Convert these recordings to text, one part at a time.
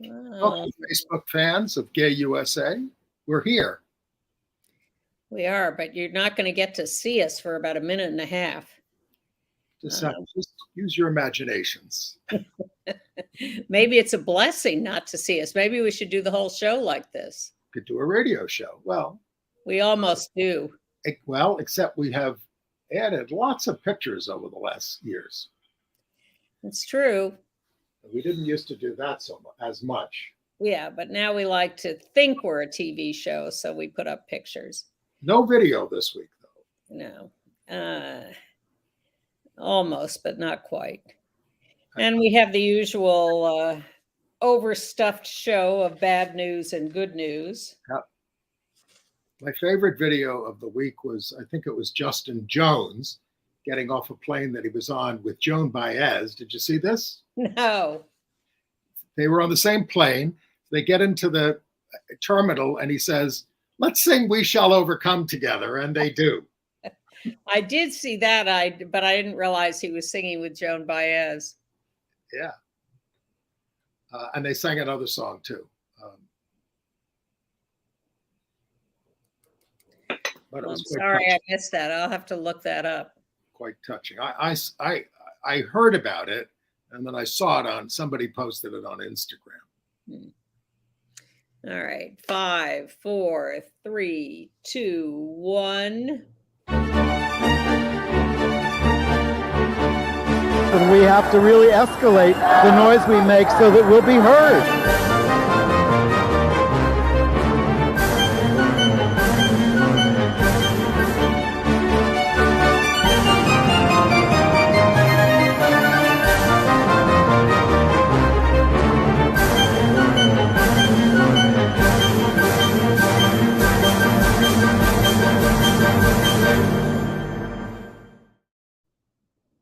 Welcome, Facebook fans of Gay USA. We're here. We are, but you're not going to get to see us for about a minute and a half. Just use your imaginations. Maybe it's a blessing not to see us. Maybe we should do the whole show like this. Could do a radio show. Well, we almost do. Well, except we have added lots of pictures over the last years. It's true. We didn't used to do that as much. Yeah, but now we like to think we're a TV show, so we put up pictures. No video this week, though. No. Almost, but not quite. And we have the usual overstuffed show of bad news and good news. Yep. My favorite video of the week was, I think it was Justin Jones getting off a plane that he was on with Joan Baez. Did you see this? No. They were on the same plane. They get into the terminal and he says, "Let's sing We Shall Overcome Together." And they do. I did see that, but I didn't realize he was singing with Joan Baez. Yeah. And they sang another song too. But I'm sorry I missed that. I'll have to look that up. Quite touching. I heard about it, and then I saw it somebody posted it on Instagram. All right. 5, 4, 3, 2, 1. And we have to really escalate the noise we make so that we'll be heard.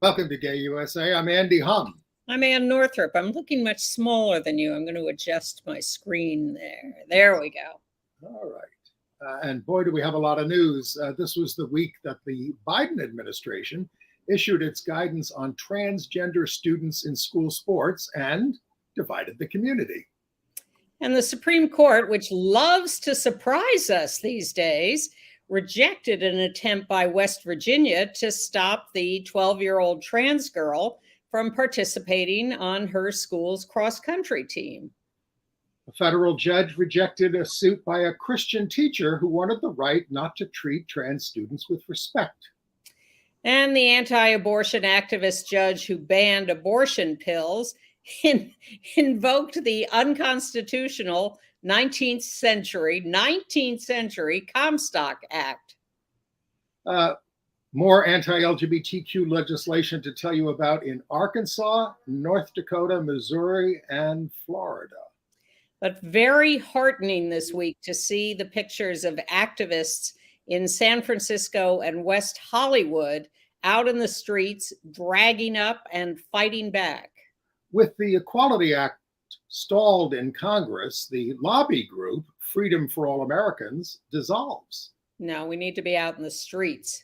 Welcome to Gay USA. I'm Andy Hum. I'm Ann Northrup. I'm looking much smaller than you. I'm going to adjust my screen there. There we go. All right. And boy, do we have a lot of news. This was the week that the Biden administration issued its guidance on transgender students in school sports and divided the community. And the Supreme Court, which loves to surprise us these days, rejected an attempt by West Virginia to stop the 12-year-old trans girl from participating on her school's cross-country team. A federal judge rejected a suit by a Christian teacher who wanted the right not to treat trans students with respect. And the anti-abortion activist judge who banned abortion pills invoked the unconstitutional 19th century Comstock Act. More anti-LGBTQ legislation to tell you about in Arkansas, North Dakota, Missouri, and Florida. But very heartening this week to see the pictures of activists in San Francisco and West Hollywood out in the streets, dragging up and fighting back. With the Equality Act stalled in Congress, the lobby group, Freedom for All Americans, dissolves. No, we need to be out in the streets.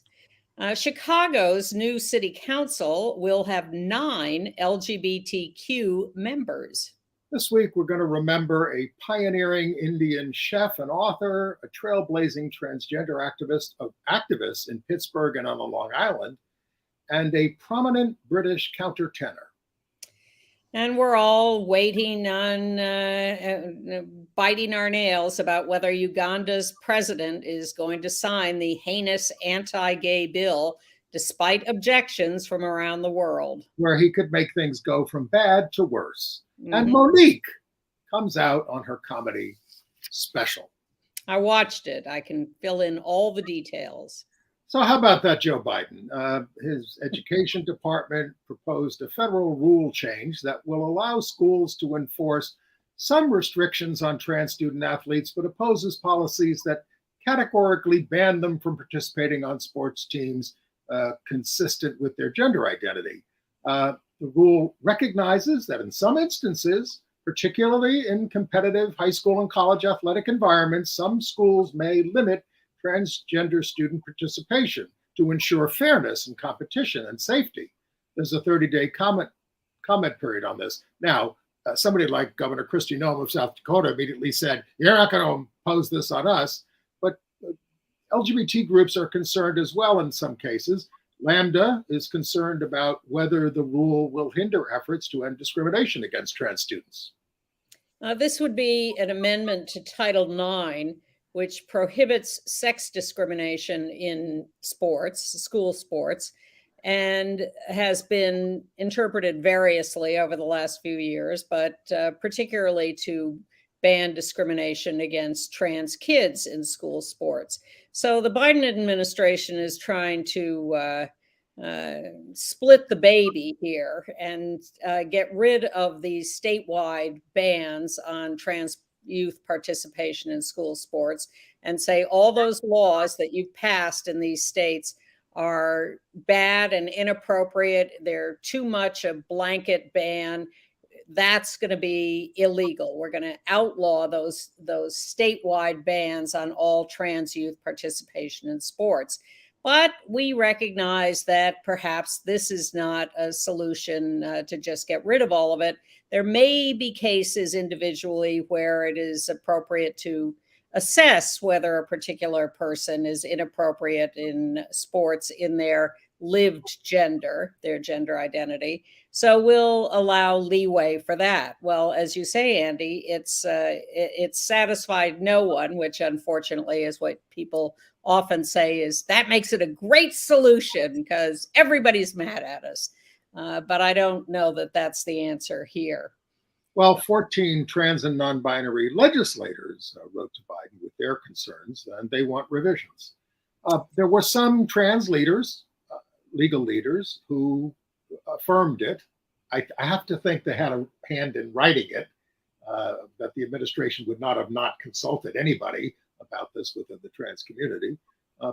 Chicago's new city council will have 9 LGBTQ members. This week, we're going to remember a pioneering Indian chef and author, a trailblazing transgender activist in Pittsburgh and on the Long Island, and a prominent British countertenor. And we're all waiting on biting our nails about whether Uganda's president is going to sign the heinous anti-gay bill, despite objections from around the world. Where he could make things go from bad to worse. Mm-hmm. And Monique comes out on her comedy special. I watched it. I can fill in all the details. So how about that, Joe Biden? His education department proposed a federal rule change that will allow schools to enforce some restrictions on trans student athletes, but opposes policies that categorically ban them from participating on sports teams consistent with their gender identity. The rule recognizes that in some instances, particularly in competitive high school and college athletic environments, some schools may limit transgender student participation to ensure fairness and competition and safety. There's a 30-day comment period on this. Now, somebody like Governor Kristi Noem of South Dakota immediately said, "You're not going to impose this on us." But LGBT groups are concerned as well in some cases. Lambda is concerned about whether the rule will hinder efforts to end discrimination against trans students. This would be an amendment to Title IX, which prohibits sex discrimination in sports, school sports, and has been interpreted variously over the last few years, but particularly to ban discrimination against trans kids in school sports. So the Biden administration is trying to split the baby here and get rid of these statewide bans on trans youth participation in school sports and say all those laws that you've passed in these states are bad and inappropriate. They're too much a blanket ban. That's going to be illegal. We're going to outlaw those statewide bans on all trans youth participation in sports. But we recognize that perhaps this is not a solution to just get rid of all of it. There may be cases individually where it is appropriate to assess whether a particular person is inappropriate in sports in their lived gender, their gender identity. So we'll allow leeway for that. Well, as you say, Andy, it's satisfied no one, which unfortunately is what people often say is that makes it a great solution because everybody's mad at us. But I don't know that that's the answer here. Well, 14 trans and non-binary legislators wrote to Biden with their concerns, and they want revisions. There were some trans leaders, legal leaders, who affirmed it. I have to think they had a hand in writing it, that the administration would not have not consulted anybody about this within the trans community.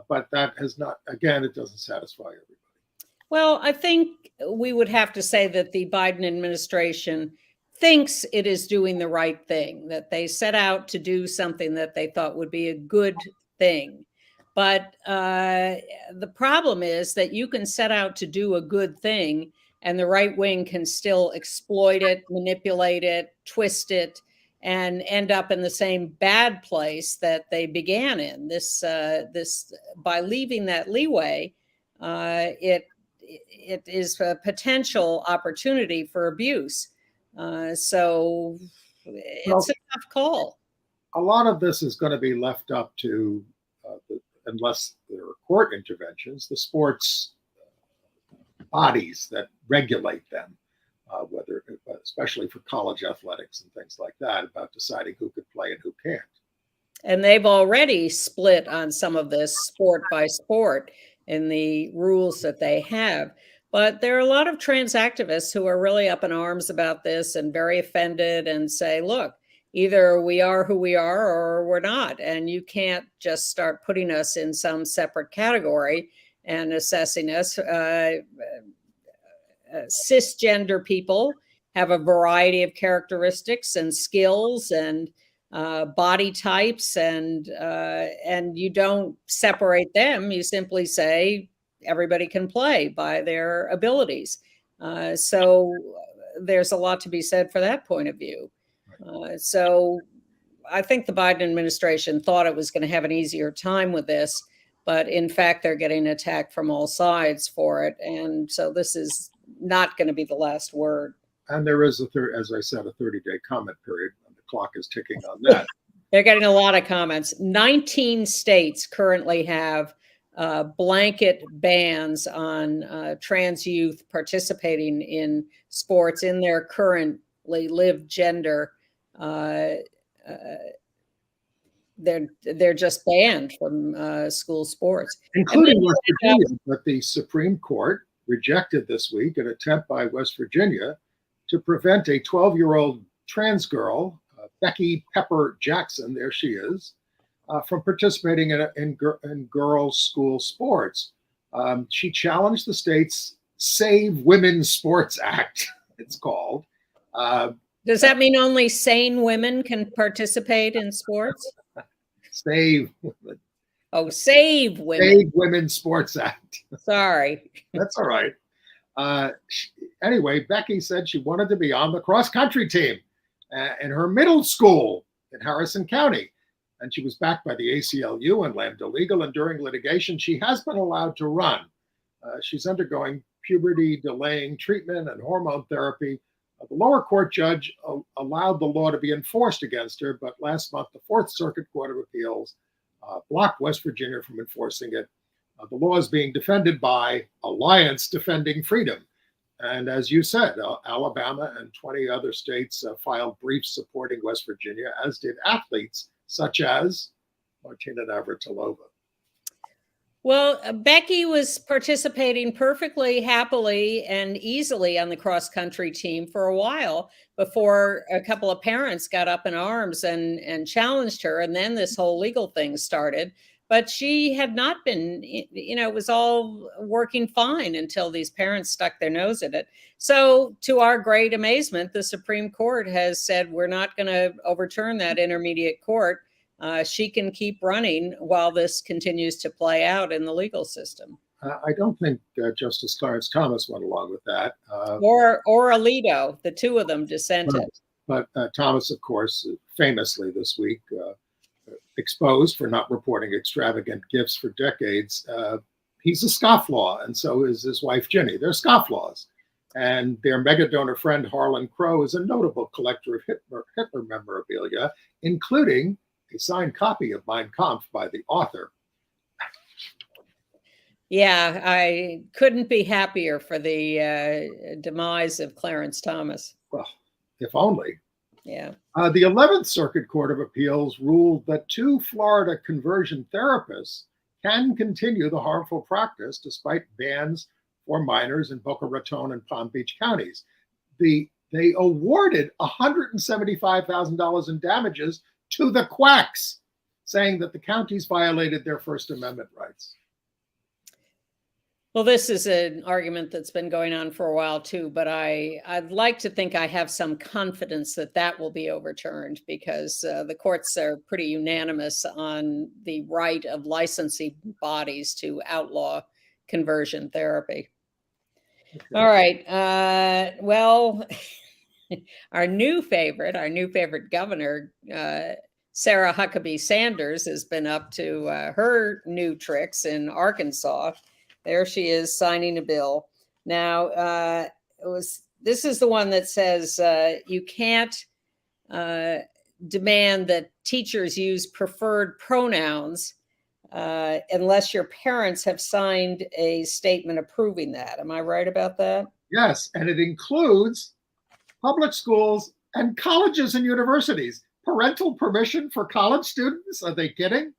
But that has not, again, it doesn't satisfy everybody. Well, I think we would have to say that the Biden administration thinks it is doing the right thing, that they set out to do something that they thought would be a good thing. But the problem is that you can set out to do a good thing and the right wing can still exploit it, manipulate it, twist it, and end up in the same bad place that they began in. This by leaving that leeway, it is a potential opportunity for abuse. So it's a tough call. A lot of this is going to be left up to, unless there are court interventions, the sports bodies that regulate them, whether, especially for college athletics and things like that, about deciding who could play and who can't. And they've already split on some of this sport by sport in the rules that they have. But there are a lot of trans activists who are really up in arms about this and very offended and say, look, either we are who we are or we're not. And you can't just start putting us in some separate category and assessing us. Cisgender people have a variety of characteristics and skills and body types, and you don't separate them. You simply say everybody can play by their abilities. So there's a lot to be said for that point of view. So I think the Biden administration thought it was going to have an easier time with this, but in fact, they're getting attacked from all sides for it. And so this is not going to be the last word. And there is, as I said, a 30-day comment period, and the clock is ticking on that. They're getting a lot of comments. 19 states currently have blanket bans on trans youth participating in sports in their currently lived gender. They're just banned from school sports, including West Virginia. But the Supreme Court rejected this week an attempt by West Virginia to prevent a 12-year-old trans girl, Becky Pepper Jackson, there she is, from participating in girls' school sports. She challenged the state's Save Women's Sports Act, it's called. Does that mean only sane women can participate in sports? Save Women. Oh, Save Women. Save Women's Sports Act. Sorry. That's all right. Anyway, Becky said she wanted to be on the cross-country team in her middle school in Harrison County. And she was backed by the ACLU and Lambda Legal. And during litigation, she has been allowed to run. She's undergoing puberty delaying treatment and hormone therapy. The lower court judge allowed the law to be enforced against her, but last month, the Fourth Circuit Court of Appeals blocked West Virginia from enforcing it. The law is being defended by Alliance Defending Freedom. And as you said, Alabama and 20 other states filed briefs supporting West Virginia, as did athletes such as Martina Navratilova. Well, Becky was participating perfectly happily and easily on the cross-country team for a while before a couple of parents got up in arms and challenged her. And then this whole legal thing started. But she had not been, it was all working fine until these parents stuck their nose in it. So to our great amazement, the Supreme Court has said, we're not going to overturn that intermediate court. She can keep running while this continues to play out in the legal system. I don't think Justice Clarence Thomas went along with that. Or Alito, the two of them dissented. But Thomas, of course, famously this week, exposed for not reporting extravagant gifts for decades. He's a scofflaw, and so is his wife, Ginny. They're scofflaws. And their mega donor friend, Harlan Crow, is a notable collector of Hitler memorabilia, including a signed copy of Mein Kampf by the author. Yeah, I couldn't be happier for the demise of Clarence Thomas. Well, if only. Yeah. The 11th Circuit Court of Appeals ruled that 2 Florida conversion therapists can continue the harmful practice despite bans for minors in Boca Raton and Palm Beach counties. They awarded $175,000 in damages to the quacks, saying that the counties violated their First Amendment rights. Well, this is an argument that's been going on for a while too, but I'd like to think I have some confidence that that will be overturned because the courts are pretty unanimous on the right of licensing bodies to outlaw conversion therapy. Okay. All right. Well, our new favorite governor, Sarah Huckabee Sanders, has been up to her new tricks in Arkansas. There she is signing a bill. Now, this is the one that says you can't demand that teachers use preferred pronouns unless your parents have signed a statement approving that. Am I right about that? Yes, and it includes public schools and colleges and universities. Parental permission for college students? Are they kidding?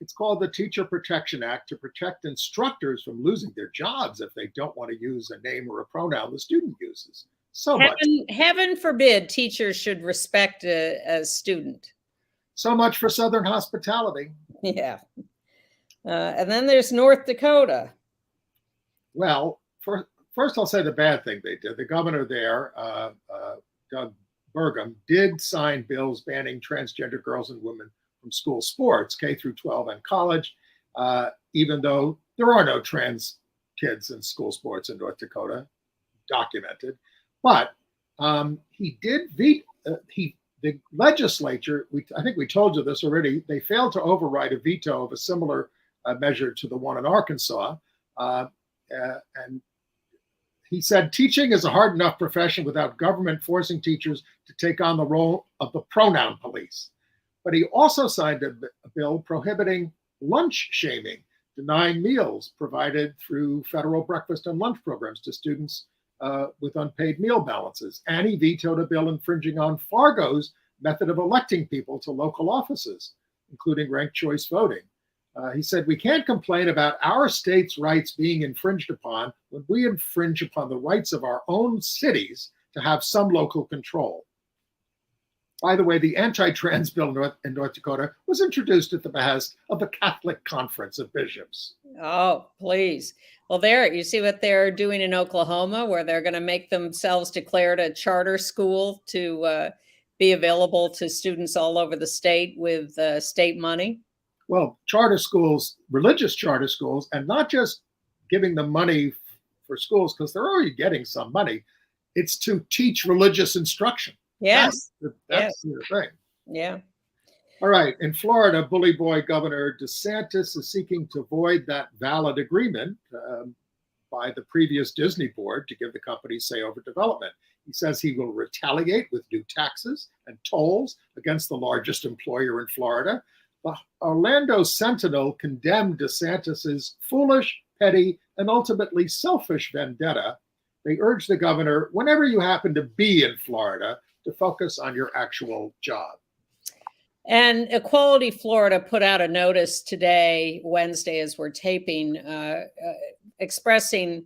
It's called the Teacher Protection Act to protect instructors from losing their jobs if they don't want to use a name or a pronoun the student uses. Heaven forbid teachers should respect a student. So much for Southern hospitality. Yeah. And then there's North Dakota. Well, first I'll say the bad thing they did. The governor there, Doug Burgum, did sign bills banning transgender girls and women from school sports, K through 12 and college, even though there are no trans kids in school sports in North Dakota, documented. But he did the legislature, I think we told you this already, they failed to override a veto of a similar measure to the one in Arkansas. And he said, teaching is a hard enough profession without government forcing teachers to take on the role of the pronoun police. But he also signed a bill prohibiting lunch shaming, denying meals provided through federal breakfast and lunch programs to students with unpaid meal balances. And he vetoed a bill infringing on Fargo's method of electing people to local offices, including ranked choice voting. He said, we can't complain about our state's rights being infringed upon when we infringe upon the rights of our own cities to have some local control. By the way, the anti-trans bill in North Dakota was introduced at the behest of the Catholic Conference of Bishops. Oh, please. Well, there, you see what they're doing in Oklahoma, where they're going to make themselves declared a charter school to be available to students all over the state with state money. Well, charter schools, religious charter schools, and not just giving them money for schools, because they're already getting some money. It's to teach religious instruction. Yes. That's the thing. Yeah. All right. In Florida, bully boy Governor DeSantis is seeking to void that valid agreement by the previous Disney board to give the company say over development. He says he will retaliate with new taxes and tolls against the largest employer in Florida. The Orlando Sentinel condemned DeSantis's foolish, petty, and ultimately selfish vendetta. They urge the governor, whenever you happen to be in Florida, to focus on your actual job. And Equality Florida put out a notice today, Wednesday, as we're taping, expressing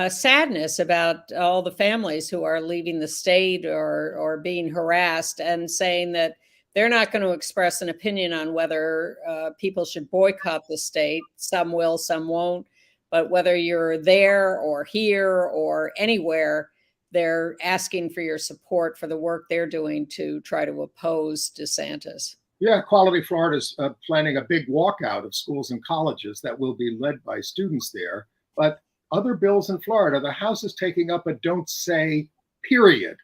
sadness about all the families who are leaving the state or being harassed, and saying that they're not going to express an opinion on whether people should boycott the state. Some will, some won't. But whether you're there or here or anywhere, they're asking for your support for the work they're doing to try to oppose DeSantis. Yeah, Equality Florida is planning a big walkout of schools and colleges that will be led by students there. But other bills in Florida, the House is taking up a don't say period.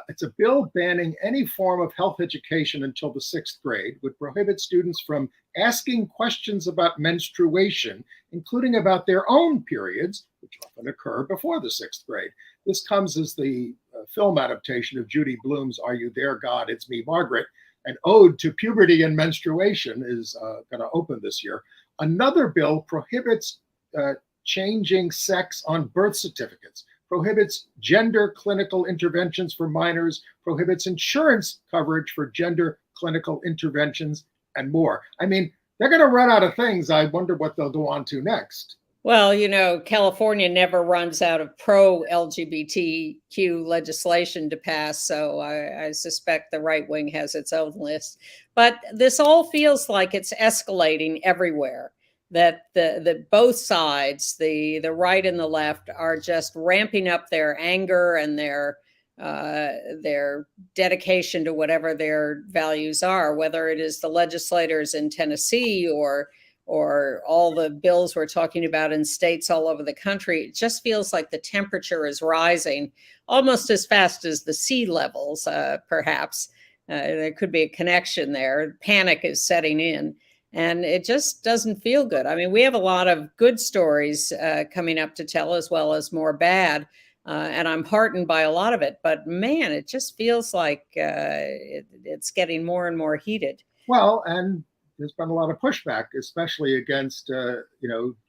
It's a bill banning any form of health education until the 6th grade, would prohibit students from asking questions about menstruation, including about their own periods, which often occur before the 6th grade. This comes as the film adaptation of Judy Blume's Are You There, God? It's Me, Margaret. An ode to puberty and menstruation is going to open this year. Another bill prohibits changing sex on birth certificates, prohibits gender clinical interventions for minors, prohibits insurance coverage for gender clinical interventions, and more. I mean, they're going to run out of things. I wonder what they'll go on to next. Well, you know, California never runs out of pro-LGBTQ legislation to pass, so I suspect the right wing has its own list. But this all feels like it's escalating everywhere, that the both sides, the right and the left, are just ramping up their anger and their dedication to whatever their values are, whether it is the legislators in Tennessee or all the bills we're talking about in states all over the country. It just feels like the temperature is rising almost as fast as the sea levels, perhaps. There could be a connection there. Panic is setting in, and it just doesn't feel good. I mean, we have a lot of good stories coming up to tell, as well as more bad, and I'm heartened by a lot of it. But man, it just feels like it's getting more and more heated. Well, and there's been a lot of pushback, especially against,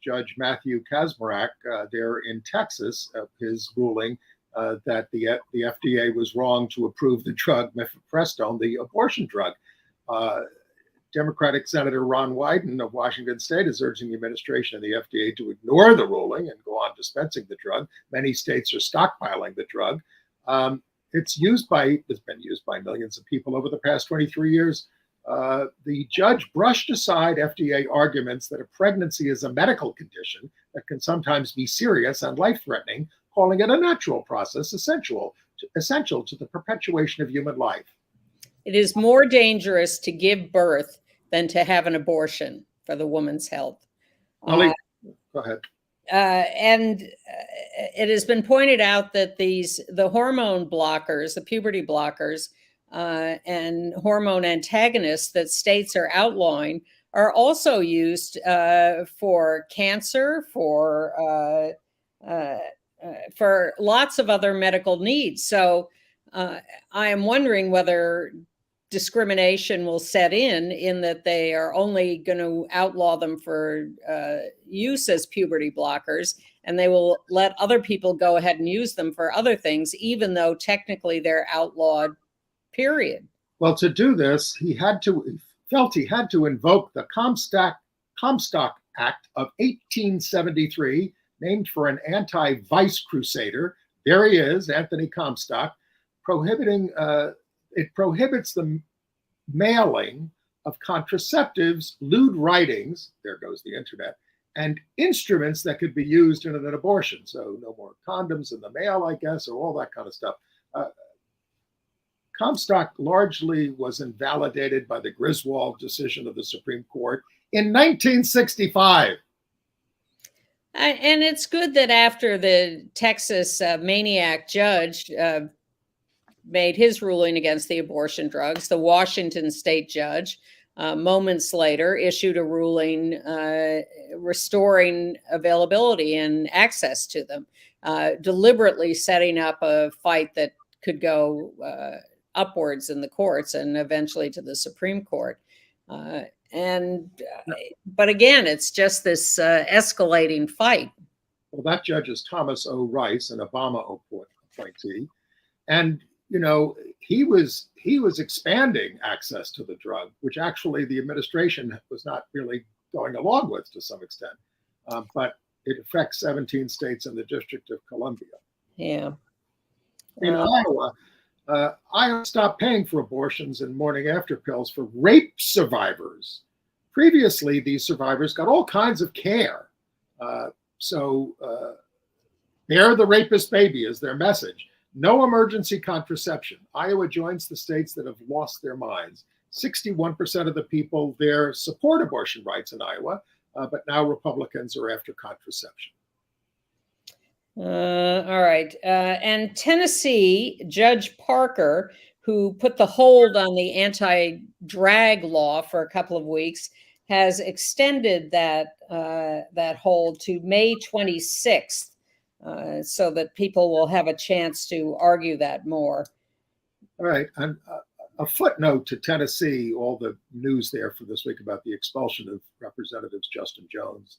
Judge Matthew Kacsmaryk there in Texas, his ruling that the FDA was wrong to approve the drug mifepristone, the abortion drug. Democratic Senator Ron Wyden of Washington State is urging the administration and the FDA to ignore the ruling and go on dispensing the drug. Many states are stockpiling the drug. It's been used by millions of people over the past 23 years. The judge brushed aside FDA arguments that a pregnancy is a medical condition that can sometimes be serious and life-threatening, calling it a natural process essential to the perpetuation of human life. It is more dangerous to give birth than to have an abortion for the woman's health. Go ahead. And it has been pointed out that the hormone blockers, the puberty blockers, and hormone antagonists that states are outlawing are also used for cancer, for lots of other medical needs. So I am wondering whether discrimination will set in that they are only going to outlaw them for use as puberty blockers, and they will let other people go ahead and use them for other things, even though technically they're outlawed. Period. Well, to do this, he felt he had to invoke the Comstock Act of 1873, named for an anti-vice crusader. There he is, Anthony Comstock, it prohibits the mailing of contraceptives, lewd writings, there goes the internet, and instruments that could be used in an abortion. So no more condoms in the mail, I guess, or all that kind of stuff. Comstock largely was invalidated by the Griswold decision of the Supreme Court in 1965. And it's good that after the Texas maniac judge made his ruling against the abortion drugs, the Washington state judge moments later issued a ruling restoring availability and access to them, deliberately setting up a fight that could go upwards in the courts and eventually to the Supreme Court. But again, it's just this escalating fight. Well, that judge is Thomas O. Rice, an Obama appointee, and he was expanding access to the drug, which actually the administration was not really going along with to some extent. But it affects 17 states and the District of Columbia. Yeah. In Iowa, Iowa stopped paying for abortions and morning after pills for rape survivors. Previously, these survivors got all kinds of care. They're the rapist baby is their message. No emergency contraception. Iowa joins the states that have lost their minds. 61% of the people there support abortion rights in Iowa, but now Republicans are after contraception. All right. And Tennessee, Judge Parker, who put the hold on the anti-drag law for a couple of weeks, has extended that hold to May 26th. So that people will have a chance to argue that more. All right. And a footnote to Tennessee, all the news there for this week about the expulsion of Representatives Justin Jones.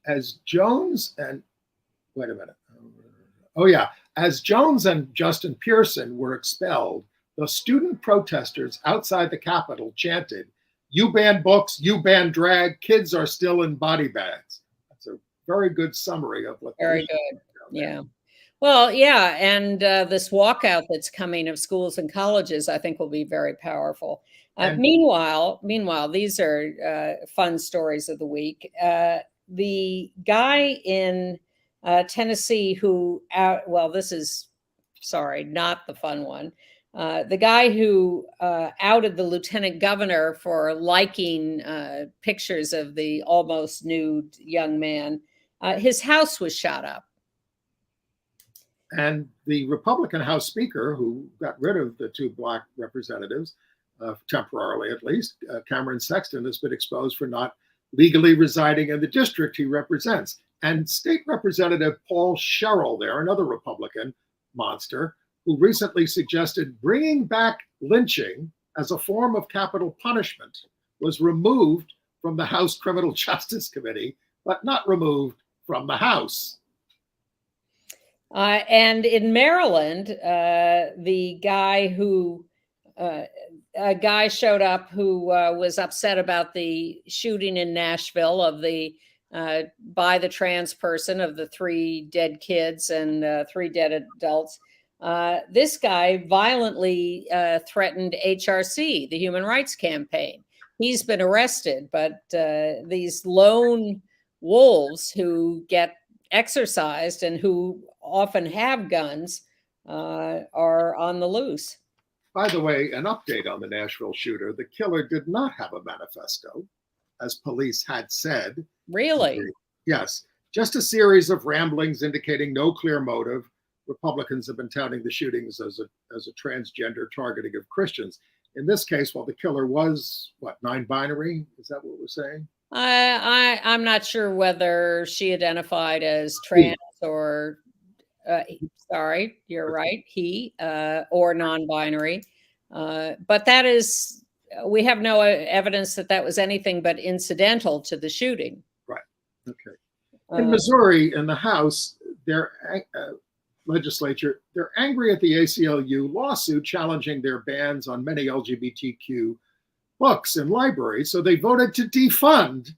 As Jones and as Jones and Justin Pearson were expelled, the student protesters outside the Capitol chanted, "You ban books, you ban drag, kids are still in body bags." That's a very good summary of what. Very good. Yeah. Well, yeah. And this walkout that's coming of schools and colleges, I think will be very powerful. Meanwhile, these are fun stories of the week. The guy in Tennessee who, this is, sorry, not the fun one. The guy who outed the lieutenant governor for liking pictures of the almost nude young man, his house was shot up. And the Republican House Speaker, who got rid of the two Black representatives, temporarily at least, Cameron Sexton, has been exposed for not legally residing in the district he represents. And State Representative Paul Sherrill there, another Republican monster, who recently suggested bringing back lynching as a form of capital punishment, was removed from the House Criminal Justice Committee, but not removed from the House. And in Maryland, a guy showed up who was upset about the shooting in Nashville of by the trans person of the 3 dead kids and 3 dead adults. This guy violently threatened HRC, the Human Rights Campaign. He's been arrested, but these lone wolves who get exercised and who often have guns are on the loose. By the way, an update on the Nashville shooter. The killer did not have a manifesto, as police had said. Really? Yes. Just a series of ramblings indicating no clear motive. Republicans have been touting the shootings as a transgender targeting of Christians. In this case, while the killer was, non-binary? Is that what we're saying? I'm not sure whether she identified as trans or, sorry, you're right, he, or non-binary. But that is, we have no evidence that was anything but incidental to the shooting. Right. Okay. In Missouri, in the House, their legislature, they're angry at the ACLU lawsuit challenging their bans on many LGBTQ books in libraries. So they voted to defund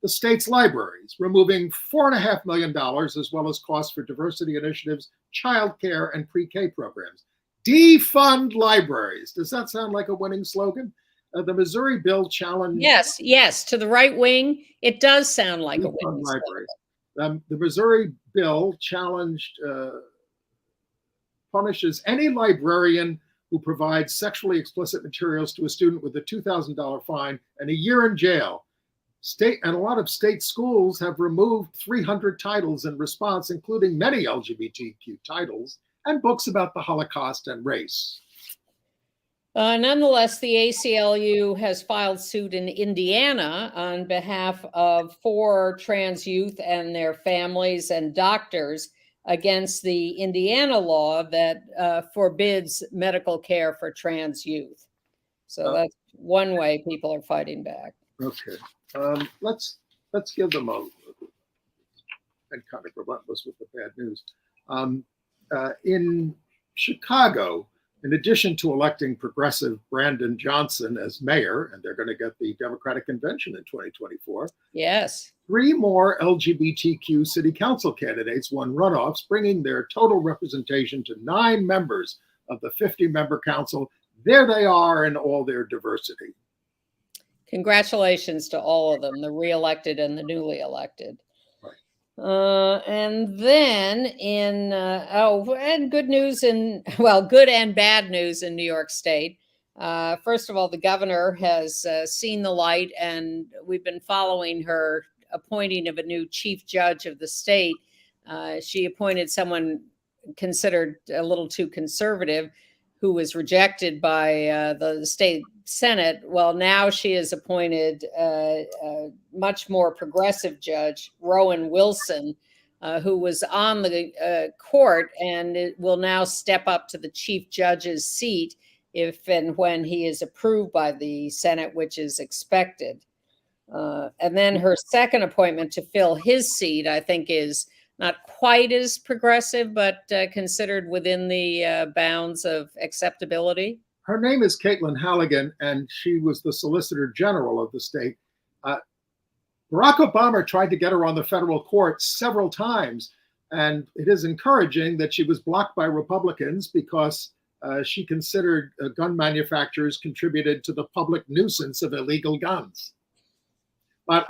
the state's libraries, removing $4.5 million, as well as costs for diversity initiatives, childcare, and pre-K programs. Defund libraries. Does that sound like a winning slogan? The Missouri bill challenged. Yes, to the right wing, it does sound like a winning libraries. The Missouri bill punishes any librarian who provides sexually explicit materials to a student with a $2,000 fine and a year in jail. A lot of state schools have removed 300 titles in response, including many LGBTQ titles and books about the Holocaust and race. Nonetheless, the ACLU has filed suit in Indiana on behalf of 4 trans youth and their families and doctors against the Indiana law that forbids medical care for trans youth. So that's one way people are fighting back. Okay, let's give them a and kind of relentless with the bad news. In Chicago, in addition to electing progressive Brandon Johnson as mayor, and they're going to get the Democratic convention in 2024. Yes. 3 more LGBTQ city council candidates won runoffs, bringing their total representation to 9 members of the 50-member council. There they are in all their diversity. Congratulations to all of them, the re-elected and the newly elected. And then and good news good and bad news in New York State. First of all, the governor has seen the light, and we've been following her appointing of a new chief judge of the state. She appointed someone considered a little too conservative, who was rejected by the state Senate. Well, now she has appointed a much more progressive judge, Rowan Wilson, who was on the court, and it will now step up to the chief judge's seat if and when he is approved by the Senate, which is expected. And then her second appointment to fill his seat, I think, is not quite as progressive, but considered within the bounds of acceptability. Her name is Caitlin Halligan, and she was the Solicitor General of the state. Barack Obama tried to get her on the federal court several times, and it is encouraging that she was blocked by Republicans because she considered gun manufacturers contributed to the public nuisance of illegal guns. But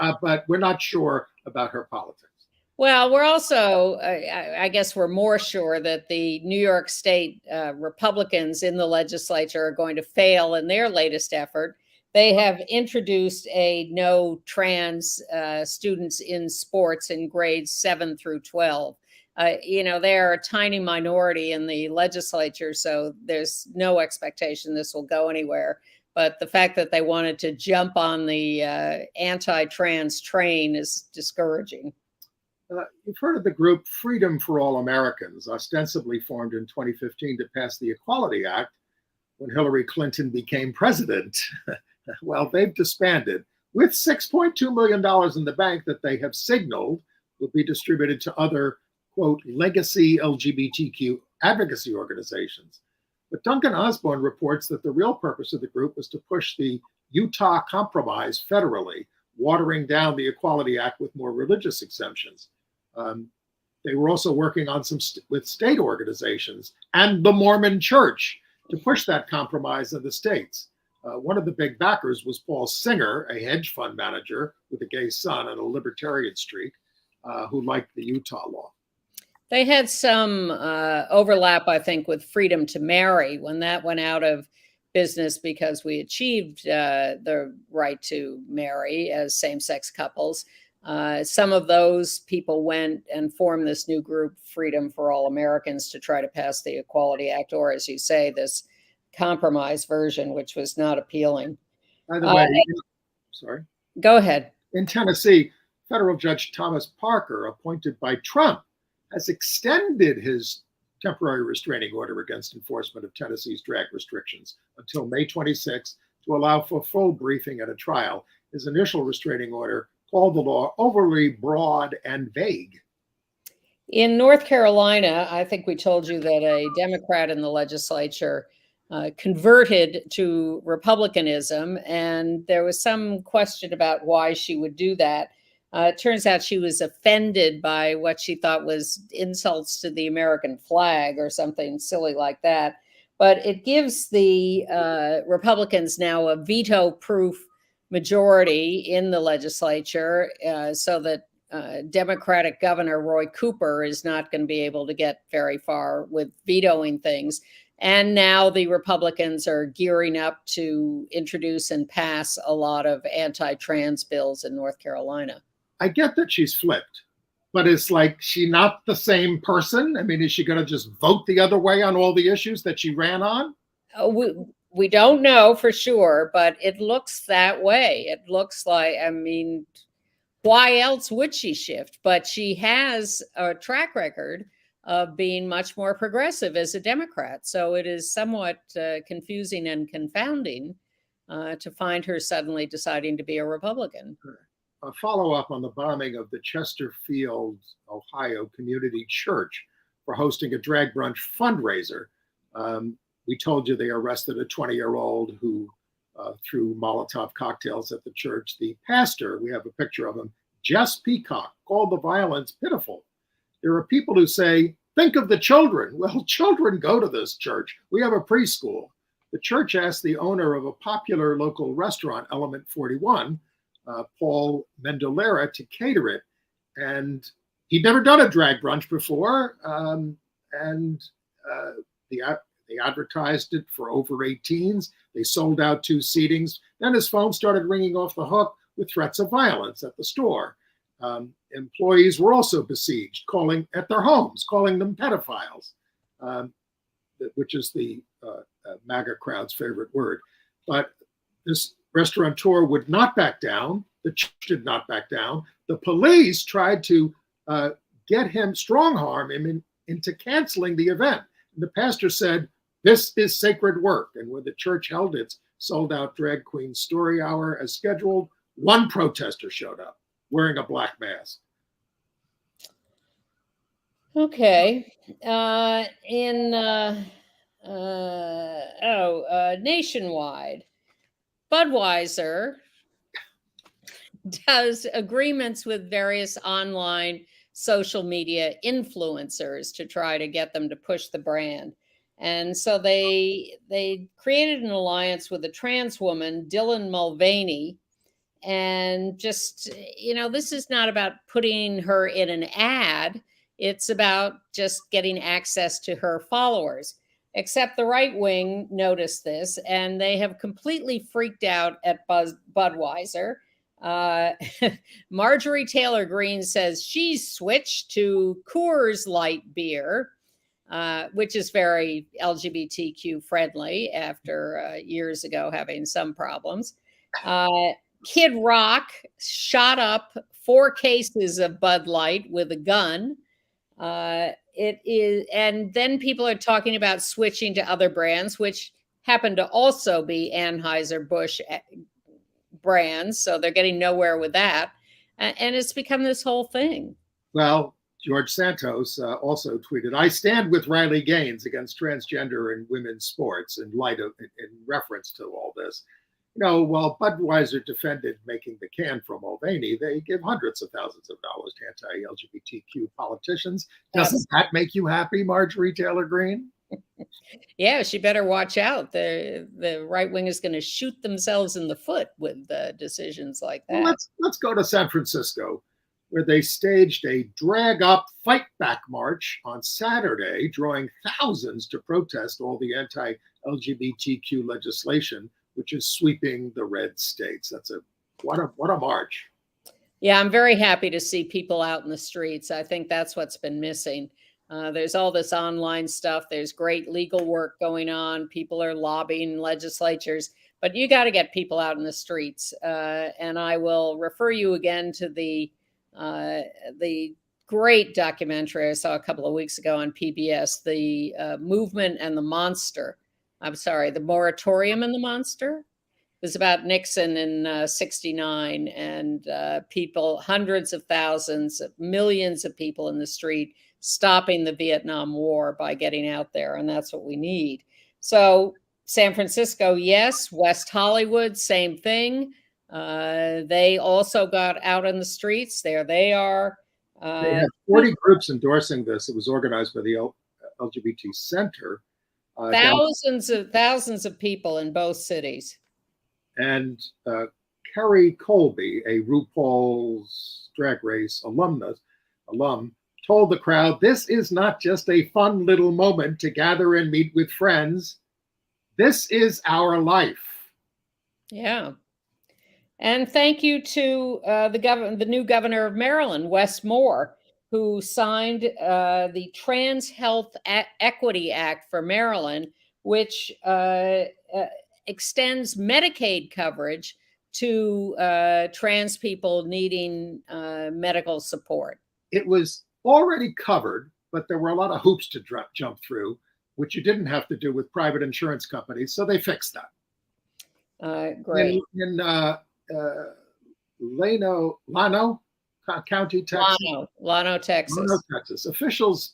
we're not sure about her politics. Well, we're also, I guess we're more sure that the New York State Republicans in the legislature are going to fail in their latest effort. They have introduced a no trans students in sports in grades 7 through 12. They're a tiny minority in the legislature, so there's no expectation this will go anywhere. But the fact that they wanted to jump on the anti-trans train is discouraging. You've heard of the group Freedom for All Americans, ostensibly formed in 2015 to pass the Equality Act when Hillary Clinton became president. Well, they've disbanded with $6.2 million in the bank that they have signaled will be distributed to other, quote, legacy LGBTQ advocacy organizations. But Duncan Osborne reports that the real purpose of the group was to push the Utah Compromise federally, watering down the Equality Act with more religious exemptions. They were also working on with state organizations and the Mormon Church to push that compromise in the states. One of the big backers was Paul Singer, a hedge fund manager with a gay son and a libertarian streak, who liked the Utah law. They had some overlap, I think, with Freedom to Marry when that went out of business because we achieved the right to marry as same-sex couples. Some of those people went and formed this new group, Freedom for All Americans, to try to pass the Equality Act, or as you say, this compromise version, which was not appealing. By the way, sorry. Go ahead. In Tennessee, federal judge Thomas Parker, appointed by Trump, has extended his temporary restraining order against enforcement of Tennessee's drag restrictions until May 26 to allow for full briefing at a trial. His initial restraining order called the law overly broad and vague. In North Carolina, I think we told you that a Democrat in the legislature converted to Republicanism, and there was some question about why she would do that. It turns out she was offended by what she thought was insults to the American flag or something silly like that. But it gives the Republicans now a veto-proof majority in the legislature so that Democratic governor, Roy Cooper, is not going to be able to get very far with vetoing things. And now the Republicans are gearing up to introduce and pass a lot of anti-trans bills in North Carolina. I get that she's flipped, but it's like she not the same person? I mean, is she going to just vote the other way on all the issues that she ran on? We don't know for sure, but it looks that way. It looks like, I mean, why else would she shift? But she has a track record of being much more progressive as a Democrat. So it is somewhat confusing and confounding to find her suddenly deciding to be a Republican. A follow-up on the bombing of the Chesterfield, Ohio Community Church for hosting a drag brunch fundraiser. We told you they arrested a 20-year-old who threw Molotov cocktails at the church. The pastor, we have a picture of him, Jess Peacock, called the violence pitiful. There are people who say, think of the children. Well, children go to this church. We have a preschool. The church asked the owner of a popular local restaurant, Element 41, Paul Mendolera, to cater it. And he'd never done a drag brunch before. They advertised it for over 18s. They sold out 2 seatings. Then his phone started ringing off the hook with threats of violence at the store. Employees were also besieged, calling at their homes, calling them pedophiles, which is the MAGA crowd's favorite word. But this restaurateur would not back down. The church did not back down. The police tried to get him, strong-arm him into canceling the event. And the pastor said, this is sacred work. And when the church held its sold-out drag queen story hour as scheduled, one protester showed up wearing a black mask. Okay. Nationwide, Budweiser does agreements with various online social media influencers to try to get them to push the brand. And so they created an alliance with a trans woman, Dylan Mulvaney. And just, this is not about putting her in an ad. It's about just getting access to her followers. Except the right wing noticed this, and they have completely freaked out at Budweiser. Marjorie Taylor Greene says she's switched to Coors Light beer, which is very LGBTQ friendly after years ago having some problems. Kid Rock shot up 4 cases of Bud Light with a gun. It is, and then people are talking about switching to other brands, which happen to also be Anheuser-Busch brands. So they're getting nowhere with that. And it's become this whole thing. Well, George Santos also tweeted, I stand with Riley Gaines against transgender and women's sports in reference to all this. While Budweiser defended making the can from Mulvaney, they give hundreds of thousands of dollars to anti-LGBTQ politicians. Doesn't that make you happy, Marjorie Taylor Greene? Yeah, she better watch out. The right wing is going to shoot themselves in the foot with decisions like that. Well, let's go to San Francisco, where they staged a drag-up fight back march on Saturday, drawing thousands to protest all the anti-LGBTQ legislation, which is sweeping the red states. What a march. Yeah, I'm very happy to see people out in the streets. I think that's what's been missing. There's all this online stuff. There's great legal work going on. People are lobbying legislatures, but you got to get people out in the streets. And I will refer you again to the great documentary I saw a couple of weeks ago on PBS, The Movement and the Monster. The Moratorium and the Monster. It was about Nixon in 69 and people, hundreds of thousands, millions of people in the street stopping the Vietnam War by getting out there. And that's what we need. So San Francisco, yes. West Hollywood, same thing. They also got out on the streets. There they are. They have 40 groups endorsing this. It was organized by the LGBT Center. Thousands of people in both cities. And Kerry Colby, a RuPaul's Drag Race alum, told the crowd, "This is not just a fun little moment to gather and meet with friends. This is our life." Yeah. And thank you to the new governor of Maryland, Wes Moore, who signed the Trans Health Equity Act for Maryland, which extends Medicaid coverage to trans people needing medical support. It was already covered, but there were a lot of hoops to jump through, which you didn't have to do with private insurance companies. So they fixed that. Great. In Llano County, Texas. Llano, Texas. Llano, Texas. Officials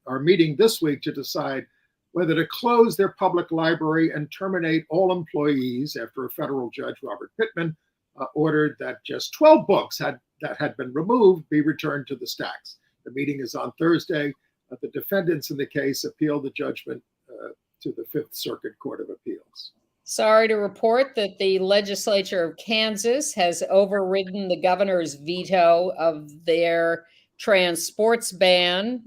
are meeting this week to decide whether to close their public library and terminate all employees after a federal judge, Robert Pittman, ordered that just 12 books that had been removed be returned to the stacks. The meeting is on Thursday. The defendants in the case appealed the judgment to the Fifth Circuit Court of Appeals. Sorry to report that the legislature of Kansas has overridden the governor's veto of their trans sports ban.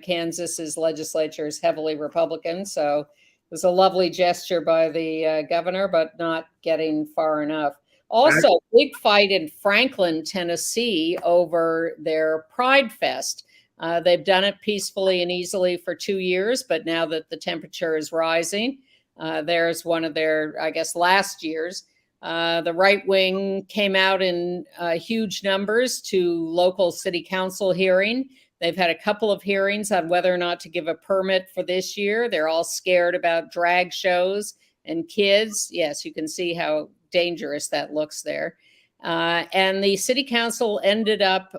Kansas's legislature is heavily Republican, so it was a lovely gesture by the governor, but not getting far enough. Also, big fight in Franklin, Tennessee over their Pride Fest. They've done it peacefully and easily for 2 years, but now that the temperature is rising, there's one of their, I guess, last year's. The right wing came out in huge numbers to local city council hearing. They've had a couple of hearings on whether or not to give a permit for this year. They're all scared about drag shows and kids. Yes, you can see how dangerous that looks there. And the city council ended up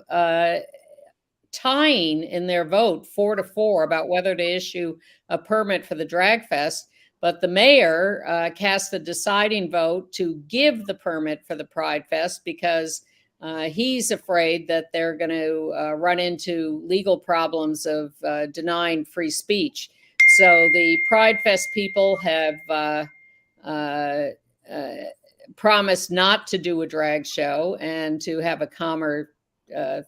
tying in their vote 4-4 about whether to issue a permit for the drag fest. But the mayor cast the deciding vote to give the permit for the Pride Fest because he's afraid that they're going to run into legal problems of denying free speech. So the Pride Fest people have promised not to do a drag show and to have a calmer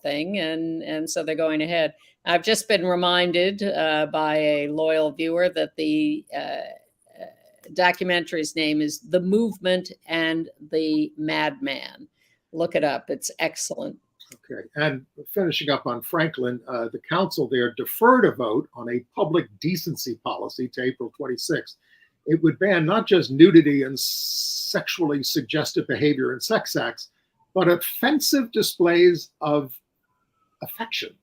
thing. And so they're going ahead. I've just been reminded by a loyal viewer that the documentary's name is The Movement and the Madman. Look it up. It's excellent. Okay. And finishing up on Franklin, the council there deferred a vote on a public decency policy to April 26th. It would ban not just nudity and sexually suggestive behavior in sex acts, but offensive displays of affection.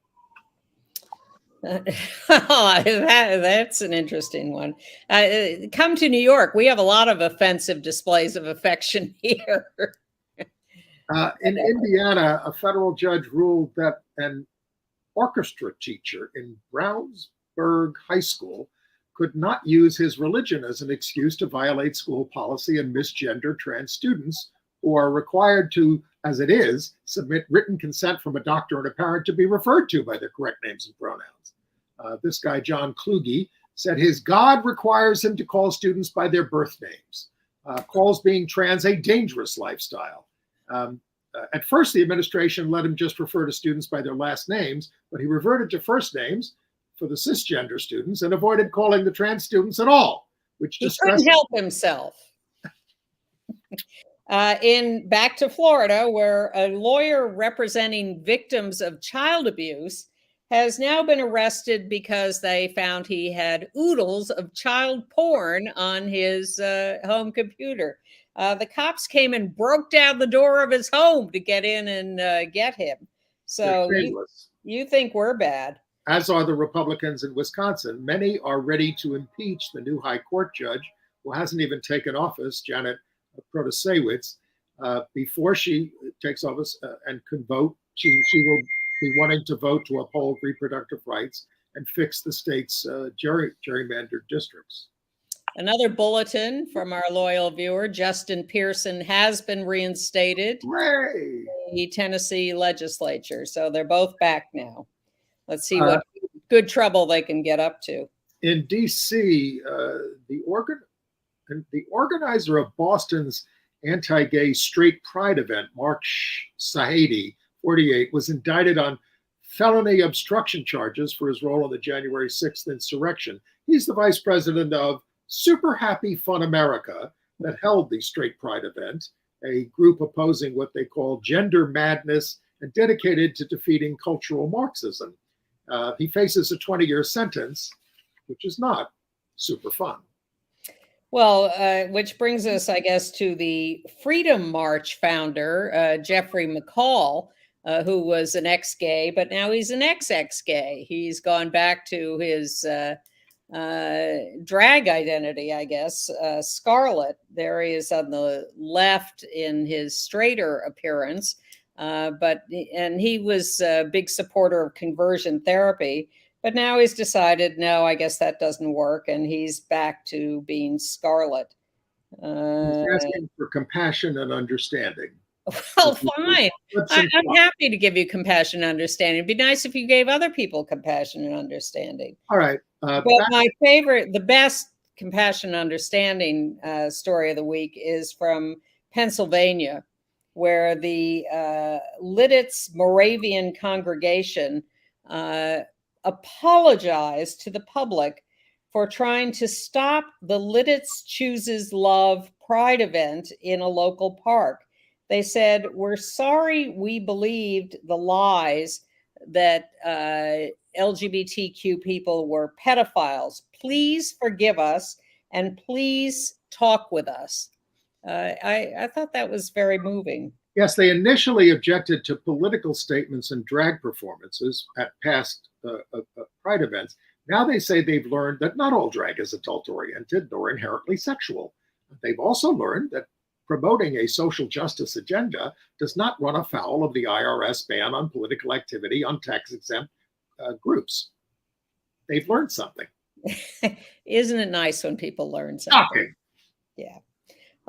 That's an interesting one. Come to New York. We have a lot of offensive displays of affection here. In Indiana, a federal judge ruled that an orchestra teacher in Brownsburg High School could not use his religion as an excuse to violate school policy and misgender trans students who are required to, as it is, submit written consent from a doctor and a parent to be referred to by their correct names and pronouns. This guy, John Kluge, said his God requires him to call students by their birth names, calls being trans a dangerous lifestyle. At first, the administration let him just refer to students by their last names, but he reverted to first names for the cisgender students and avoided calling the trans students at all, which he couldn't help himself. Back to Florida, where a lawyer representing victims of child abuse has now been arrested because they found he had oodles of child porn on his home computer. The cops came and broke down the door of his home to get in and get him. So you think we're bad. As are the Republicans in Wisconsin. Many are ready to impeach the new high court judge, who hasn't even taken office, Janet Protasewicz. Before she takes office and can vote, she will be wanting to vote to uphold reproductive rights and fix the state's gerrymandered districts. Another bulletin from our loyal viewer, Justin Pearson, has been reinstated in the Tennessee legislature. So they're both back now. Let's see what good trouble they can get up to. In D.C., the organizer of Boston's anti-gay straight pride event, Mark Sahadi, 48, was indicted on felony obstruction charges for his role in the January 6th insurrection. He's the vice president of Super Happy Fun America that held the straight pride event, a group opposing what they call gender madness and dedicated to defeating cultural Marxism. He faces a 20-year sentence, which is not super fun. Well, which brings us, I guess, to the Freedom March founder, Jeffrey McCall, who was an ex-gay, but now he's an ex-gay. He's gone back to his drag identity, I guess, Scarlet. There he is on the left in his straighter appearance, and he was a big supporter of conversion therapy. But now he's decided, no, I guess that doesn't work, and he's back to being Scarlet. He's asking for compassion and understanding. Well, fine. I'm happy to give you compassion and understanding. It'd be nice if you gave other people compassion and understanding. All right. But my favorite, the best compassion and understanding story of the week is from Pennsylvania, where the Lidditz Moravian congregation apologized to the public for trying to stop the Lidditz Chooses Love Pride event in a local park. They said, "We're sorry we believed the lies that LGBTQ people were pedophiles. Please forgive us and please talk with us." I thought that was very moving. Yes, they initially objected to political statements and drag performances at past Pride events. Now they say they've learned that not all drag is adult-oriented nor inherently sexual. They've also learned that promoting a social justice agenda does not run afoul of the IRS ban on political activity on tax-exempt groups. They've learned something. Isn't it nice when people learn something? Shocking. Yeah.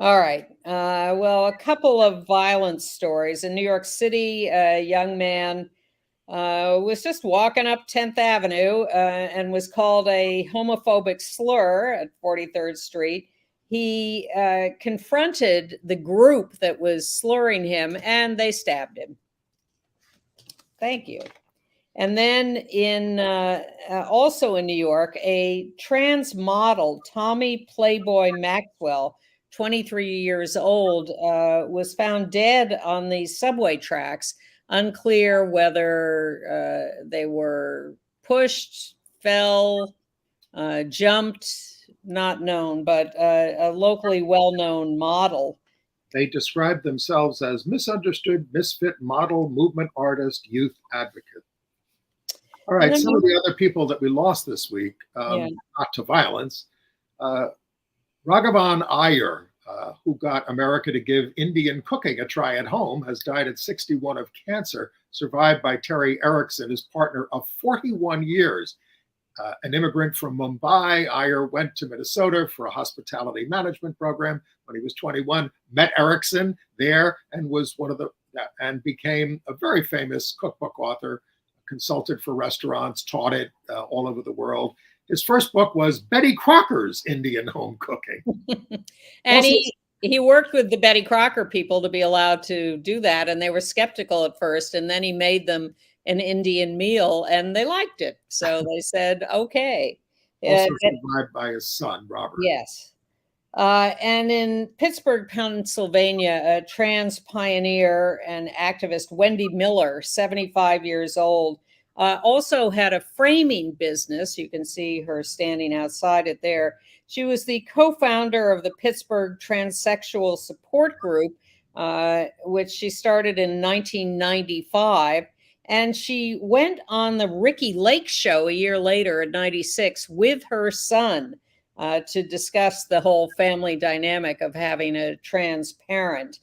All right. Well, a couple of violence stories. In New York City, a young man was just walking up 10th Avenue and was called a homophobic slur at 43rd Street. He confronted the group that was slurring him, and they stabbed him. Thank you. And then also in New York, a trans model, Tommy Playboy Maxwell, 23 years old, was found dead on the subway tracks. Unclear whether they were pushed, fell, jumped, not known, but a locally well-known model. They described themselves as misunderstood, misfit model, movement artist, youth advocate. All right, some of the other people that we lost this week, not to violence, Raghavan Iyer, who got America to give Indian cooking a try at home, has died at 61 of cancer, survived by Terry Erickson, his partner of 41 years. An immigrant from Mumbai, Iyer went to Minnesota for a hospitality management program when he was 21, met Erickson there and was and became a very famous cookbook author, consulted for restaurants, taught it all over the world. His first book was Betty Crocker's Indian Home Cooking. And he worked with the Betty Crocker people to be allowed to do that. And they were skeptical at first. And then he made them an Indian meal and they liked it. So they said, okay. Also survived by his son, Robert. Yes. And in Pittsburgh, Pennsylvania, a trans pioneer and activist, Wendy Miller, 75 years old, also had a framing business. You can see her standing outside it there. She was the co-founder of the Pittsburgh Transsexual Support Group, which she started in 1995. And she went on the Ricky Lake show a year later in 96 with her son to discuss the whole family dynamic of having a trans parent.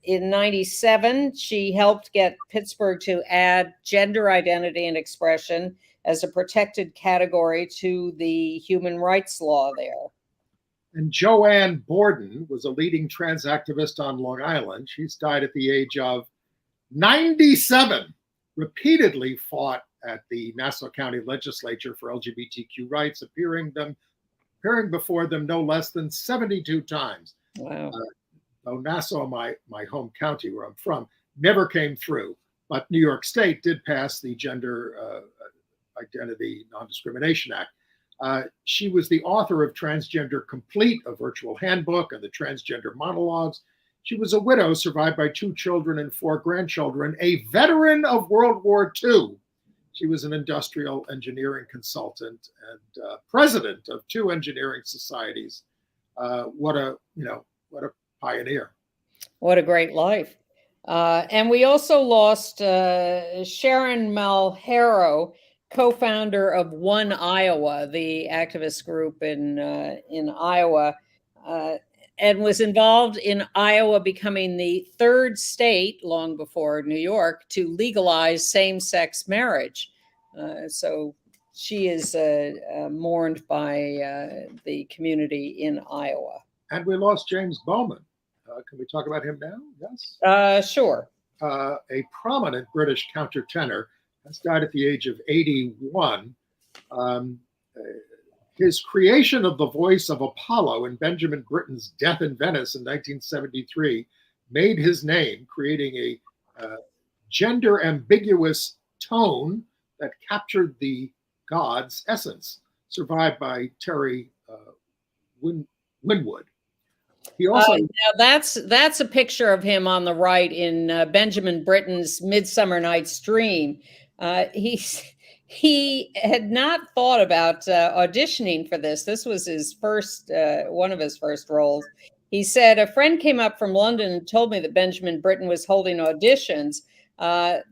In 97, she helped get Pittsburgh to add gender identity and expression as a protected category to the human rights law there. And Joanne Borden was a leading trans activist on Long Island. She's died at the age of 97, repeatedly fought at the Nassau County Legislature for LGBTQ rights, appearing before them no less than 72 times. Wow. Nassau, my home county where I'm from, never came through. But New York State did pass the Gender Identity Non-Discrimination Act. She was the author of Transgender Complete, a virtual handbook, and the Transgender Monologues. She was a widow, survived by 2 children and 4 grandchildren, a veteran of World War II. She was an industrial engineering consultant and president of 2 engineering societies. What a pioneer. What a great life. And we also lost Sharon Malhero, co-founder of One Iowa, the activist group in Iowa, and was involved in Iowa becoming the 3rd state, long before New York, to legalize same-sex marriage. So she is mourned by the community in Iowa. And we lost James Bowman. Can we talk about him now? Yes. Sure. A prominent British countertenor has died at the age of 81. His creation of the voice of Apollo in Benjamin Britten's Death in Venice in 1973 made his name, creating a gender ambiguous tone that captured the god's essence, survived by Terry Winwood. He also now that's a picture of him on the right in Benjamin Britten's Midsummer Night's Dream. He had not thought about auditioning for this. This was his first, one of his first roles. He said, "A friend came up from London and told me that Benjamin Britten was holding auditions.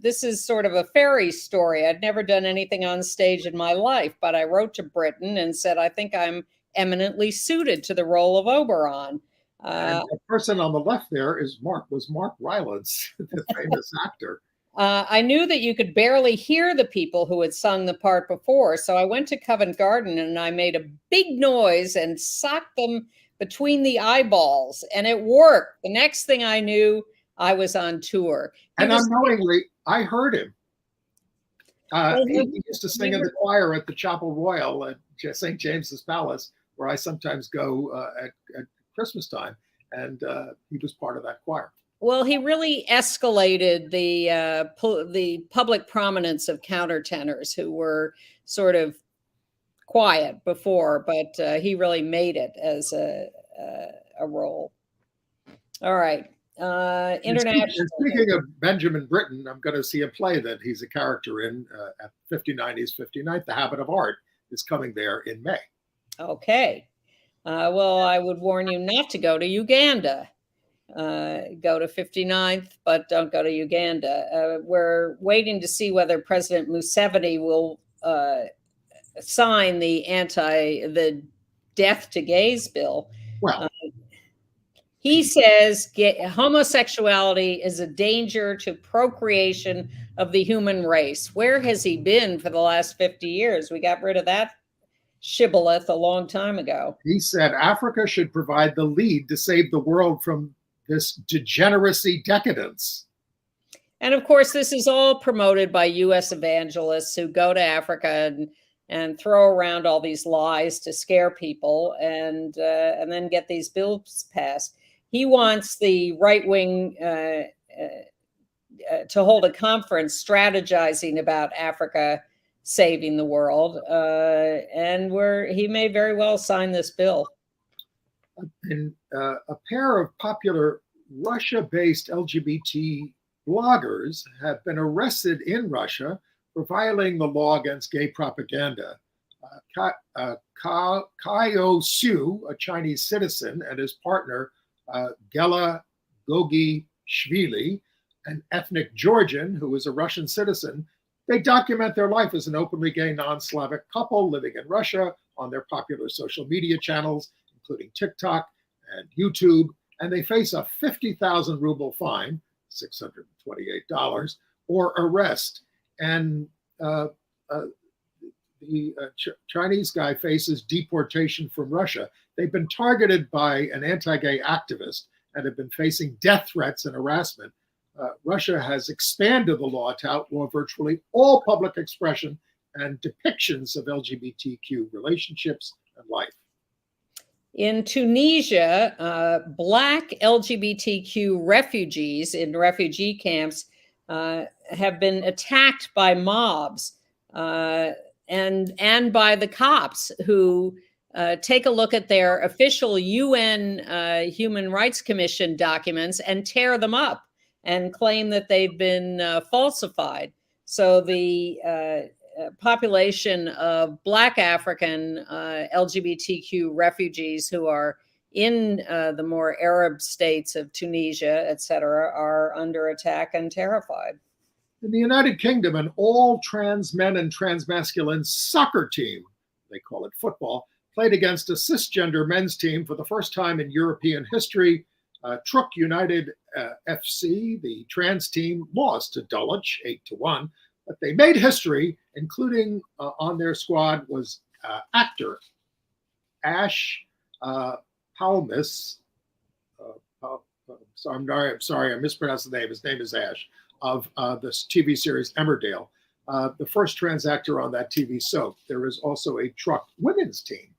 This is sort of a fairy story. I'd never done anything on stage in my life, but I wrote to Britten and said, I think I'm eminently suited to the role of Oberon." And the person on the left there was Mark Rylance, the famous actor. I knew that you could barely hear the people who had sung the part before, so I went to Covent Garden and I made a big noise and socked them between the eyeballs, and it worked. The next thing I knew, I was on tour. And unknowingly, I heard him. He used to sing in the choir at the Chapel Royal at St. James's Palace, where I sometimes go at Christmas time, and he was part of that choir. Well, he really escalated the public prominence of countertenors who were sort of quiet before, but he really made it as a role. All right. International. Speaking of Benjamin Britten, I'm going to see a play that he's a character in at 59 East 59th. The Habit of Art is coming there in May. Okay. Well, I would warn you not to go to Uganda. Go to 59th, but don't go to Uganda. We're waiting to see whether President Museveni will sign the death to gays bill. Well, he says homosexuality is a danger to procreation of the human race. Where has he been for the last 50 years? We got rid of that shibboleth a long time ago. He said Africa should provide the lead to save the world from this degeneracy decadence. And of course, this is all promoted by U.S. evangelists who go to Africa and throw around all these lies to scare people and then get these bills passed. He wants the right wing to hold a conference strategizing about Africa saving the world, and he may very well sign this bill. And a pair of popular Russia-based LGBT bloggers have been arrested in Russia for violating the law against gay propaganda. Kaio Su, a Chinese citizen, and his partner, Gela Gogishvili, an ethnic Georgian who is a Russian citizen, they document their life as an openly gay non-Slavic couple living in Russia on their popular social media channels, including TikTok and YouTube, and they face a 50,000 ruble fine, $628, or arrest. And the Chinese guy faces deportation from Russia. They've been targeted by an anti-gay activist and have been facing death threats and harassment. Russia has expanded the law to outlaw virtually all public expression and depictions of LGBTQ relationships and life. In Tunisia, Black LGBTQ refugees in refugee camps have been attacked by mobs and by the cops who take a look at their official UN Human Rights Commission documents and tear them up and claim that they've been falsified. So the population of Black African LGBTQ refugees who are in the more Arab states of Tunisia, et cetera, are under attack and terrified. In the United Kingdom, an all trans men and transmasculine soccer team, they call it football, played against a cisgender men's team for the first time in European history. Truk United FC, the trans team, lost to Dulwich 8-1, but they made history, including on their squad was actor Ash Palmis. I'm sorry, I mispronounced the name. His name is Ash, of this TV series Emmerdale, the first trans actor on that TV soap. There is also a Truk women's team.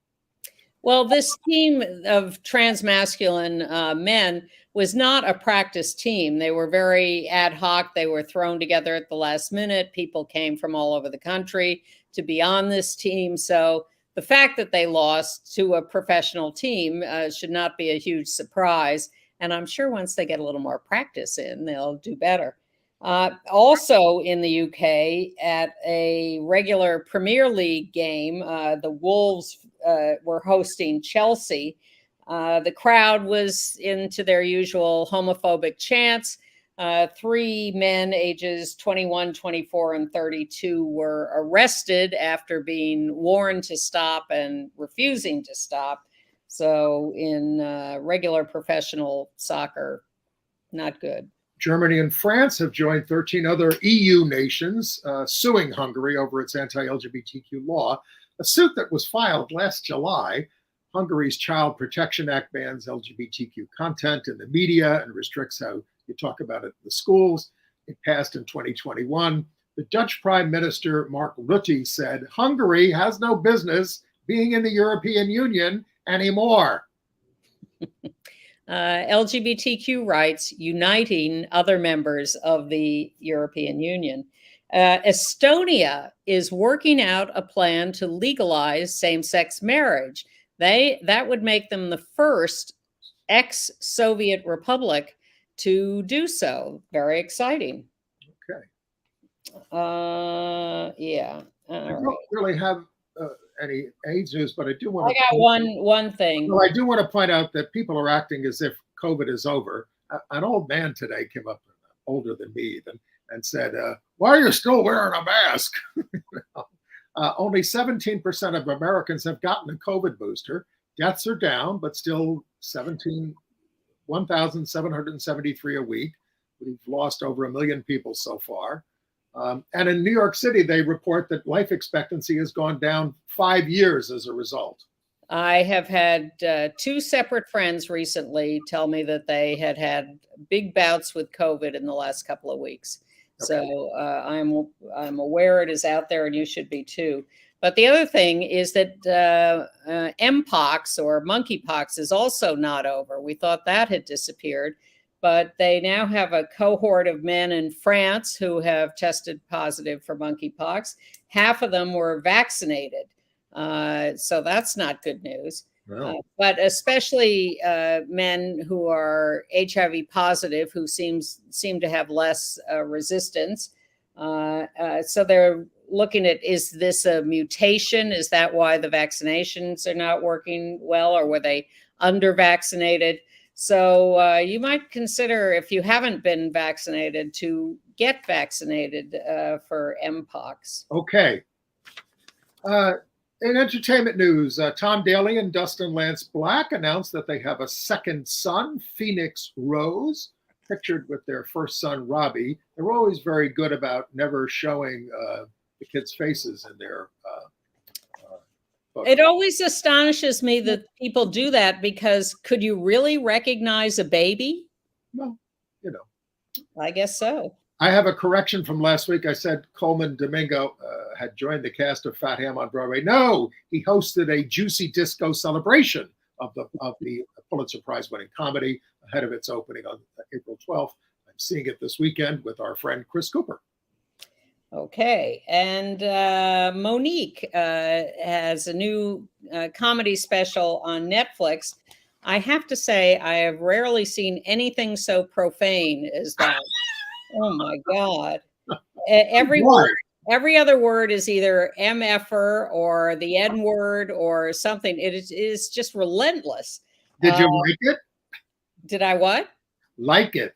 Well, this team of transmasculine men was not a practice team. They were very ad hoc. They were thrown together at the last minute. People came from all over the country to be on this team. So the fact that they lost to a professional team should not be a huge surprise. And I'm sure once they get a little more practice in, they'll do better. Also in the UK, at a regular Premier League game, the Wolves were hosting Chelsea. The crowd was into their usual homophobic chants. 3 men ages 21, 24, and 32 were arrested after being warned to stop and refusing to stop. So in regular professional soccer, not good. Germany and France have joined 13 other EU nations suing Hungary over its anti-LGBTQ law, a suit that was filed last July. Hungary's Child Protection Act bans LGBTQ content in the media and restricts how you talk about it in the schools. It passed in 2021. The Dutch Prime Minister, Mark Rutte, said Hungary has no business being in the European Union anymore. LGBTQ rights uniting other members of the European Union. Estonia is working out a plan to legalize same-sex marriage. That would make them the first ex-Soviet republic to do so. Very exciting. Okay. Yeah. I don't really have any AIDS news, but I do want to. I got one thing. Well, I do want to point out that people are acting as if COVID is over. An old man today came up, older than me, and said, "Why are you still wearing a mask?" Only 17% of Americans have gotten a COVID booster. Deaths are down, but still 1,773 a week. We've lost over 1 million people so far. And in New York City, they report that life expectancy has gone down 5 years as a result. I have had 2 separate friends recently tell me that they had big bouts with COVID in the last couple of weeks. Okay. So I'm aware it is out there, and you should be too. But the other thing is that Mpox or monkeypox is also not over. We thought that had disappeared. But they now have a cohort of men in France who have tested positive for monkeypox. Half of them were vaccinated. So that's not good news. No. But especially men who are HIV positive, who seem to have less resistance. So they're looking at, is this a mutation? Is that why the vaccinations are not working well, or were they under-vaccinated? So you might consider, if you haven't been vaccinated, to get vaccinated for Mpox. Okay. In entertainment news, Tom Daley and Dustin Lance Black announced that they have a second son, Phoenix Rose, pictured with their first son, Robbie. They're always very good about never showing the kids' faces in their It always astonishes me that people do that, because could you really recognize a baby? Well, I guess so. I have a correction from last week. I said Coleman Domingo had joined the cast of Fat Ham on Broadway. No, he hosted a Juicy Disco celebration of the Pulitzer Prize winning comedy ahead of its opening on April 12th. I'm seeing it this weekend with our friend Chris Cooper. Okay, and Monique has a new comedy special on Netflix. I have to say, I have rarely seen anything so profane as that. Oh my God! Every other word is either MFer or the N word or something. It is just relentless. Did you like it? Did I what? Like it?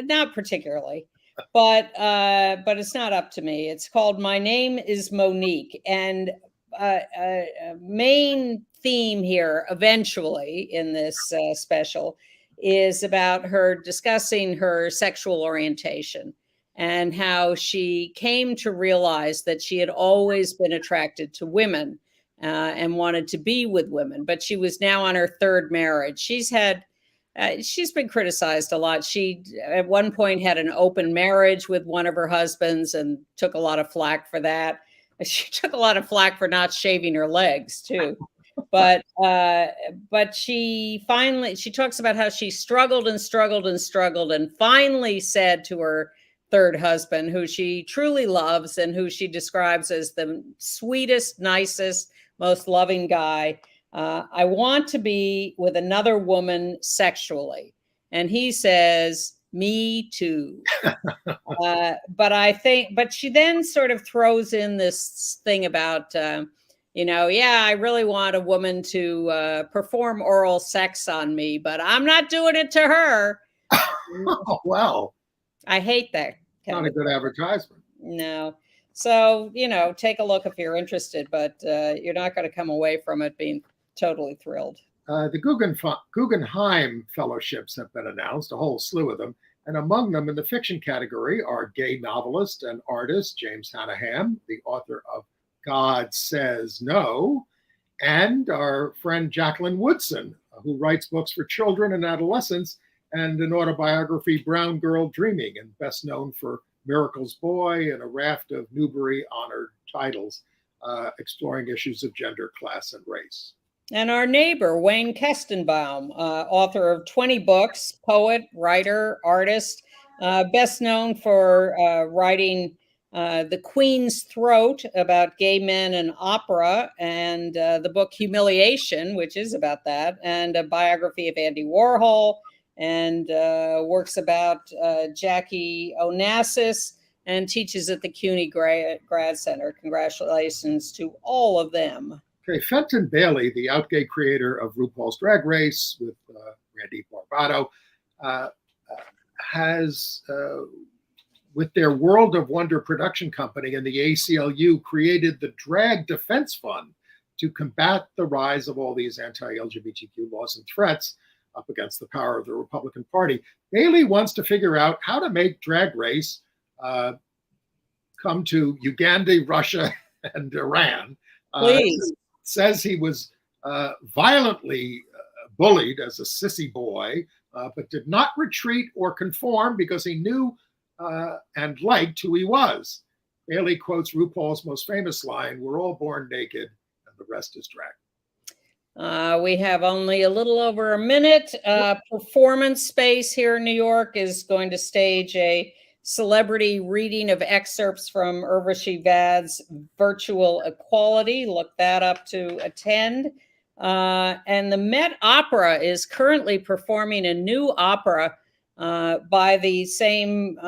Not particularly, but it's not up to me. It's called My Name is Monique, and main theme here eventually in this special is about her discussing her sexual orientation and how she came to realize that she had always been attracted to women and wanted to be with women, but she was now on her third marriage. She's been criticized a lot. She, at one point, had an open marriage with one of her husbands and took a lot of flack for that. She took a lot of flack for not shaving her legs, too. But she talks about how she struggled and struggled and struggled and finally said to her third husband, who she truly loves and who she describes as the sweetest, nicest, most loving guy, I want to be with another woman sexually. And he says, me too. But she then sort of throws in this thing about, I really want a woman to perform oral sex on me, but I'm not doing it to her. Oh, wow. I hate that. Not a good advertisement. No. So, take a look if you're interested, but you're not going to come away from it being totally thrilled. The Guggenheim Fellowships have been announced, a whole slew of them. And among them in the fiction category are gay novelist and artist James Hannaham, the author of God Says No, and our friend Jacqueline Woodson, who writes books for children and adolescents and an autobiography, Brown Girl Dreaming, and best known for Miracle's Boy and a raft of Newbery-honored titles exploring issues of gender, class, and race. And our neighbor, Wayne Kestenbaum, author of 20 books, poet, writer, artist, best known for writing The Queen's Throat about gay men and opera, and the book Humiliation, which is about that, and a biography of Andy Warhol, and works about Jackie Onassis, and teaches at the CUNY Grad Center. Congratulations to all of them. Okay, Fenton Bailey, the out-gay creator of RuPaul's Drag Race with Randy Barbato, has, with their World of Wonder production company and the ACLU, created the Drag Defense Fund to combat the rise of all these anti-LGBTQ laws and threats up against the power of the Republican Party. Bailey wants to figure out how to make Drag Race come to Uganda, Russia, and Iran. Please. Says he was violently bullied as a sissy boy, but did not retreat or conform because he knew and liked who he was. Bailey quotes RuPaul's most famous line, "We're all born naked and the rest is drag." We have only a little over a minute. Performance Space here in New York is going to stage a celebrity reading of excerpts from Urvashi Vad's Virtual Equality. Look that up to attend. And the Met Opera is currently performing a new opera by the same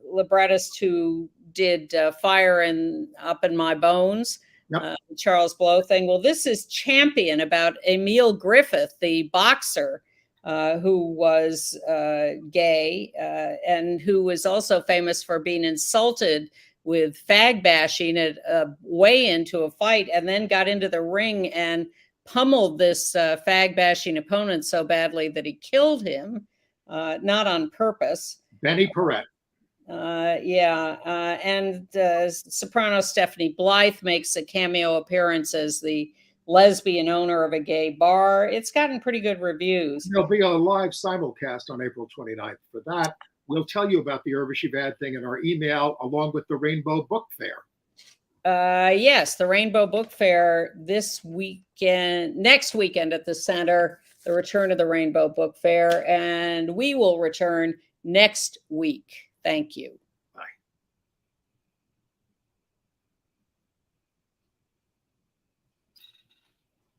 librettist who did Fire Up in My Bones, Charles Blow thing. Well, this is Champion, about Emil Griffith, the boxer, who was gay and who was also famous for being insulted with fag bashing at a weigh-in to a fight, and then got into the ring and pummeled this fag bashing opponent so badly that he killed him, not on purpose. Benny Perrette. And soprano Stephanie Blythe makes a cameo appearance as the lesbian owner of a gay bar. It's gotten pretty good reviews. There'll be a live simulcast on April 29th for that. We'll tell you about the Urvashi Vad thing in our email, along with the Rainbow Book Fair. Yes, the Rainbow Book Fair this weekend, next weekend at the center, the return of the Rainbow Book Fair, and we will return next week. Thank you.